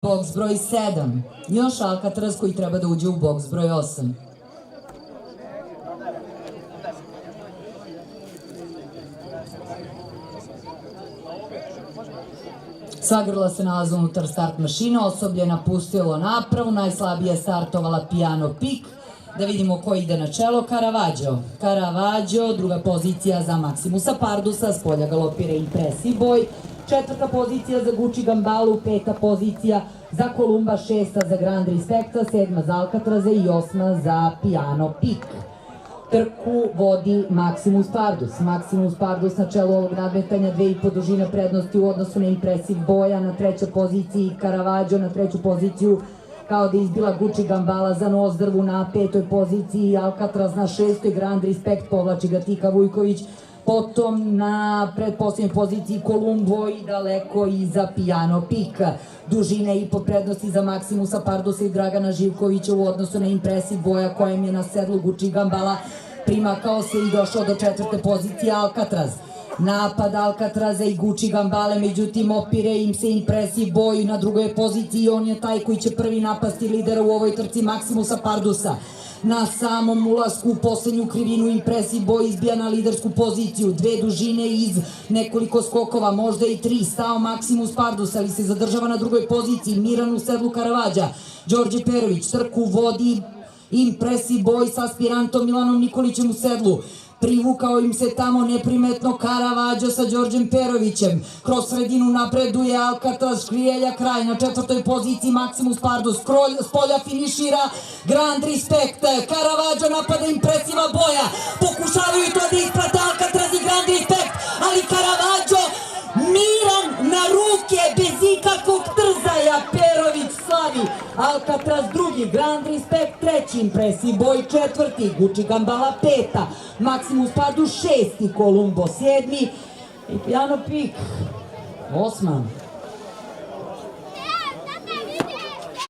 Boks broj 7. Još Alcatraz koji treba da uđe u boks broj 8. Sva grla se nalaze unutar start mašine, osoblje napustilo napravu, najslabije je startovala Piano Pik. Da vidimo ko ide na čelo, Caravaggio, druga pozicija za Maximusa Pardusa, s polja galopira Impressive Boy, četvrta pozicija za Gucci Gambalu, peta pozicija za Columba, šesta za Grand Respecta, sedma za Alcatraza i osma za Piano Pik. Trku vodi Maximus Pardus na čelu ovog nadmetanja, 2,5 dužine prednosti u odnosu na Impressive Boya, na trećoj poziciji Caravaggio, na treću poziciju kao da izbila Gucci Gambala za Nozdrvu, na petoj poziciji Alcatraz, na šestoj Grand Respect, povlači ga Tika Vujković, potom na predposlednjoj poziciji Columbo i daleko iza Piano Pik. Dužine i po prednosti za Maximusa Pardusa i Dragana Živkovića u odnosu na Impressive Boya kojem je na sedlu Gucci Gambala primakao se i došao do četvrte pozicije Alcatraz. Napad Alcatraza i Gucci Gambale, međutim opire im se Impressive Boy na drugoj poziciji, on je taj koji će prvi napasti lidera u ovoj trci Maximusa Pardusa. Na samom ulasku u poslednju krivinu Impressive Boy izbija na lidersku poziciju, dve dužine iz nekoliko skokova, možda i tri, stao Maximus Pardus, ali se zadržava na drugoj poziciji, miran u sedlu Caravaggio. Đorđe Perović trku vodi Impressive Boy sa aspirantom Milanom Nikolićem u sedlu. Privukao im se tamo neprimetno Caravaggio sa Đorđem Perovićem. Kroz sredinu napreduje Alcatraz, Škrijelja kraj, na četvrtoj poziciji Maximus Pardus, s polja finišira Grand Respect. Caravaggio napada Impressive Boya, pokušavaju to da isprate Alcatraz i Grand Respect, ali Caravaggio miran na ruke, bez ikakvog trzaja. Perović slavi, Alcatraz drugi, Grand Respect treći, Impressive Boy četvrti, Gucci Gambala peta, Maximus Pardus šesti, Columbo sedmi i Piano Pik osma.